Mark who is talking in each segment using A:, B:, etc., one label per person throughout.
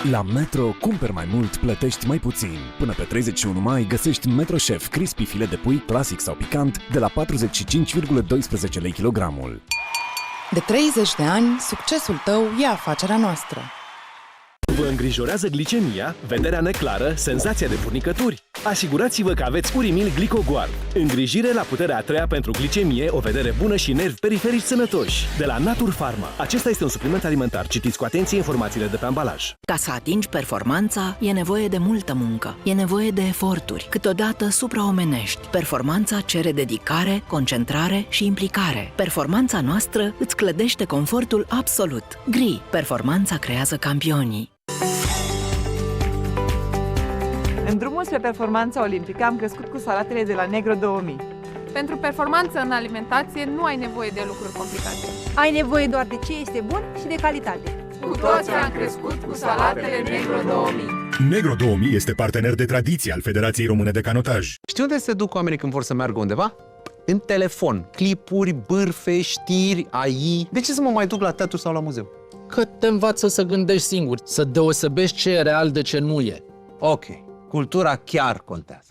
A: La Metro, cumperi mai mult, plătești mai puțin. Până pe 31 mai găsești Metro Chef Crispy filet de pui clasic sau picant de la 45,12 lei kilogramul.
B: De 30 de ani, succesul tău e afacerea noastră.
C: Vă îngrijorează glicemia, vederea neclară, senzația de furnicături? Asigurați-vă că aveți Urimil Glicoguard. Îngrijire la puterea a treia pentru glicemie, o vedere bună și nervi periferici sănătoși. De la Natur Pharma. Acesta este un supliment alimentar. Citiți cu atenție informațiile de pe ambalaj.
D: Ca să atingi performanța, e nevoie de multă muncă. E nevoie de eforturi, câteodată supraomenești. Performanța cere dedicare, concentrare și implicare. Performanța noastră îți clădește confortul absolut. GRI. Performanța creează campionii.
E: În drumul spre performanța olimpică am crescut cu salatele de la Negro 2000.
F: Pentru performanță în alimentație nu ai nevoie de lucruri complicate.
G: Ai nevoie doar de ce este bun și de calitate.
F: Cu toții am crescut cu salatele Negro 2000.
H: Negro 2000 este partener de tradiție al Federației Române de Canotaj.
I: Știi unde se duc oamenii când vor să meargă undeva? În telefon. Clipuri, bârfe, știri, AI. De ce să mă mai duc la teatru sau la muzeu?
J: Că te învață să gândești singur, să deosebești ce e real de ce nu e.
I: Ok. Cultura chiar contează.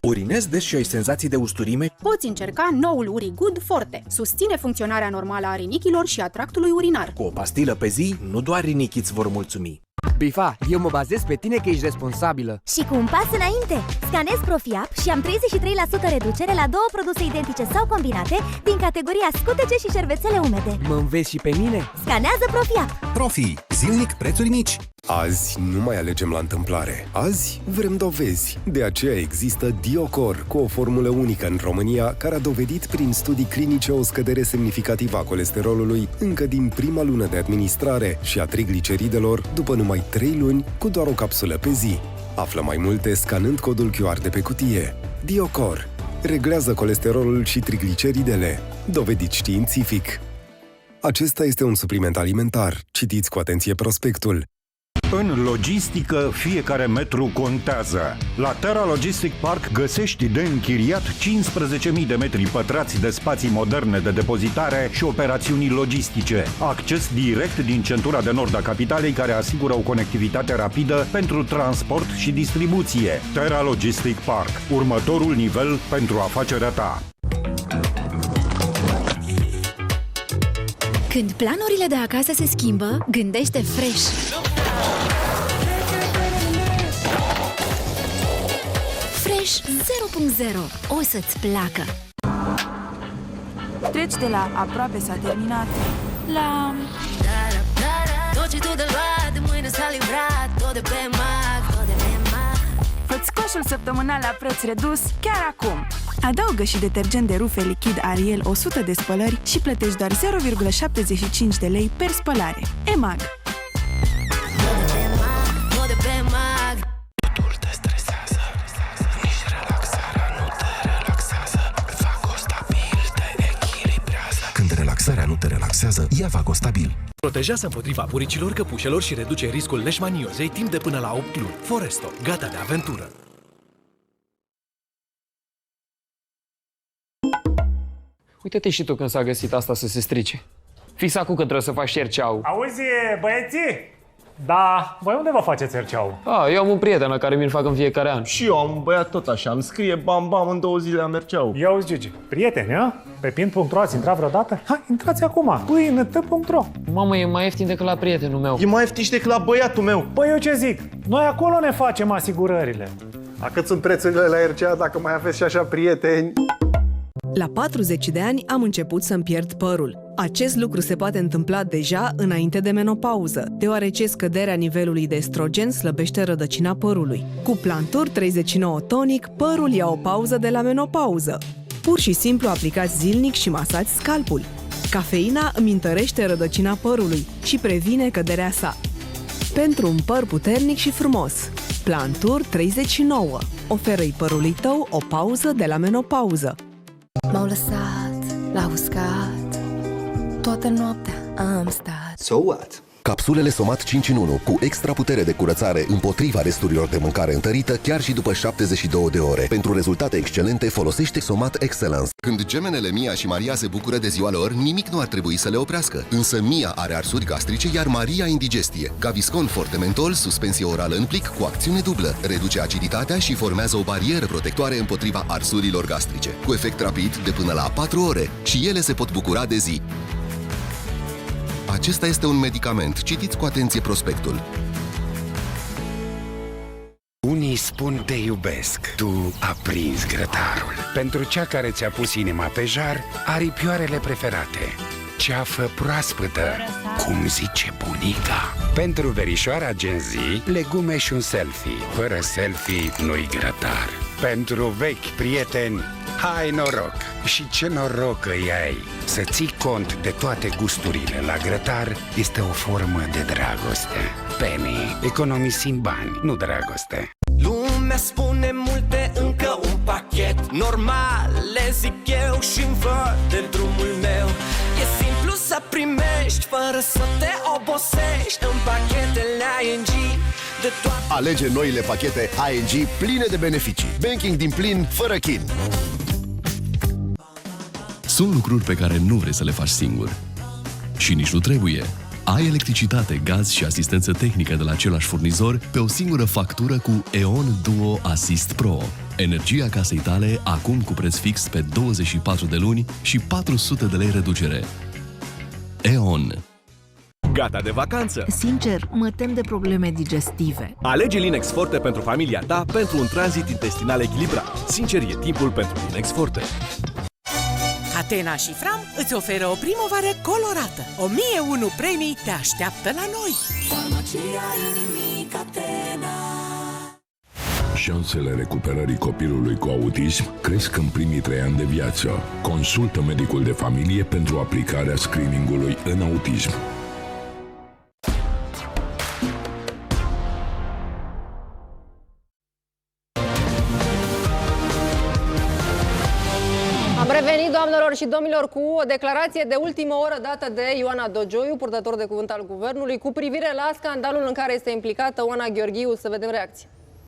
K: Urinezi des și ai senzații de usturime?
L: Poți încerca noul UriGood Forte. Susține funcționarea normală a rinichilor și a tractului urinar.
K: Cu o pastilă pe zi, nu doar rinichii îți vor mulțumi.
M: Bifa, eu mă bazez pe tine că ești responsabilă.
N: Și cu un pas înainte. Scanez Profiap și am 33% reducere la 2 produse identice sau combinate din categoria scutece și șervețele umede.
M: Mă înveți și pe mine?
N: Scanează Profiap.
O: Profi. Zilnic prețuri mici. Azi nu mai alegem la întâmplare. Azi vrem dovezi. De aceea există Diocor, cu o formulă unică în România, care a dovedit prin studii clinice o scădere semnificativă a colesterolului încă din prima lună de administrare și a trigliceridelor după numai 3 luni cu doar o capsulă pe zi. Află mai multe scanând codul QR de pe cutie. Diocor. Reglează colesterolul și trigliceridele. Dovedit științific. Acesta este un supliment alimentar. Citiți cu atenție prospectul.
P: În logistică, fiecare metru contează. La Terra Logistic Park găsești de închiriat 15.000 de metri pătrați de spații moderne de depozitare și operațiuni logistice. Acces direct din centura de nord a capitalei, care asigură o conectivitate rapidă pentru transport și distribuție. Terra Logistic Park. Următorul nivel pentru afacerea ta.
Q: Când planurile de acasă se schimbă, gândește fresh. Fresh 0.0. O să-ți placă.
G: Treci de la aproape s-a terminat la...
Q: Tot ce tu de luat, de mâine s-a livrat. Tot de pe Mag, tot de pe Mag.
G: Fă-ți coșul săptămânal la preț redus chiar acum. Adaugă și detergent de rufe lichid Ariel 100 de spălări și plătești doar 0,75 de lei per spălare. EMAG.
R: Totul te stresează, nici relaxarea nu te relaxează. Vagostabil te echilibrează. Când relaxarea nu te relaxează, ia Vagostabil.
C: Protejează împotriva puricilor, căpușelor și reduce riscul leșmaniozei timp de până la 8 luni. Foresto, gata de aventură!
J: Uite-te și tu când s-a găsit asta să se strice. Fix acum când trebuie să faci șerceau.
S: Auzi, băieții? Da, voi unde vă faceți șerceau?
J: Eu am un prieten la care mi-l fac în fiecare an.
T: Și eu am un băiat tot așa, îmi scrie bam bam în 2 zile la Merceau.
S: Ia auzi, Gigi, prieteni, a? Pe pin.ro ați intrat vreodată? Hai, intrați acum, pin.ro.
J: Mamă, e mai ieftin decât la prietenul meu.
T: E mai ieftin și decât la băiatul meu.
S: Păi eu ce zic? Noi acolo ne facem asigurările.
T: A cât sunt prețurile la RCA dacă mai aveți și așa prieteni?
B: La 40 de ani am început să-mi pierd părul. Acest lucru se poate întâmpla deja înainte de menopauză, deoarece scăderea nivelului de estrogen slăbește rădăcina părului. Cu Plantur 39 Tonic, părul ia o pauză de la menopauză. Pur și simplu aplicați zilnic și masați scalpul. Cafeina îmi întărește rădăcina părului și previne căderea sa. Pentru un păr puternic și frumos, Plantur 39 oferă-i părului tău o pauză de la menopauză.
F: M-au lăsat la uscat, toată noaptea am stat.
C: So what?
R: Capsulele Somat 5 în 1 cu extra putere de curățare împotriva resturilor de mâncare întărită chiar și după 72 de ore. Pentru rezultate excelente, folosește Somat Excellence. Când gemenele Mia și Maria se bucură de ziua lor, nimic nu ar trebui să le oprească. Însă Mia are arsuri gastrice, iar Maria indigestie. Gaviscon Forte Mentol, suspensie orală în plic cu acțiune dublă, reduce aciditatea și formează o barieră protectoare împotriva arsurilor gastrice. Cu efect rapid de până la 4 ore și ele se pot bucura de zi. Acesta este un medicament. Citiți cu atenție prospectul.
U: Unii spun te iubesc, tu aprinzi grătarul. Pentru cea care ți-a pus inima pe jar, aripioarele preferate. Ceafă proaspătă, cum zice bunica. Pentru verișoara Gen Z, legume și un selfie. Fără selfie, nu-i grătar. Pentru vechi prieteni, hai noroc! Și ce noroc îi ai! Să ții cont de toate gusturile la grătar este o formă de dragoste. Penny, economisim bani, nu dragoste.
V: Lumea spune multe, încă un pachet normal, le zic eu și-mi văd de drumul meu. E simplu să primești, fără să te obosești, în pachetele ING de toate.
R: Alege noile pachete ING pline de beneficii. Banking din plin, fără chin.
W: Sunt lucruri pe care nu vrei să le faci singur. Și nici nu trebuie. Ai electricitate, gaz și asistență tehnică de la același furnizor pe o singură factură cu E.ON Duo Assist Pro. Energia casei tale acum cu preț fix pe 24 de luni și 400 de lei reducere. E.ON.
C: Gata de vacanță?
D: Sincer, mă tem de probleme digestive.
C: Alege Linex Forte pentru familia ta pentru un tranzit intestinal echilibrat. Sincer, e timpul pentru Linex Forte.
X: Catena și Fram îți oferă o primăvară colorată. 1001 premii te așteaptă la noi.
Q: Farmacia inimii Catena.
Y: Șansele recuperării copilului cu autism cresc în primii 3 ani de viață. Consultă medicul de familie pentru aplicarea screeningului în autism.
Z: Am revenit, doamnelor și domnilor, cu o declarație de ultimă oră dată de Ioana Dogioiu, purtător de cuvânt al Guvernului, cu privire la scandalul în care este implicată Oana Gheorghiu. Să vedem reacții.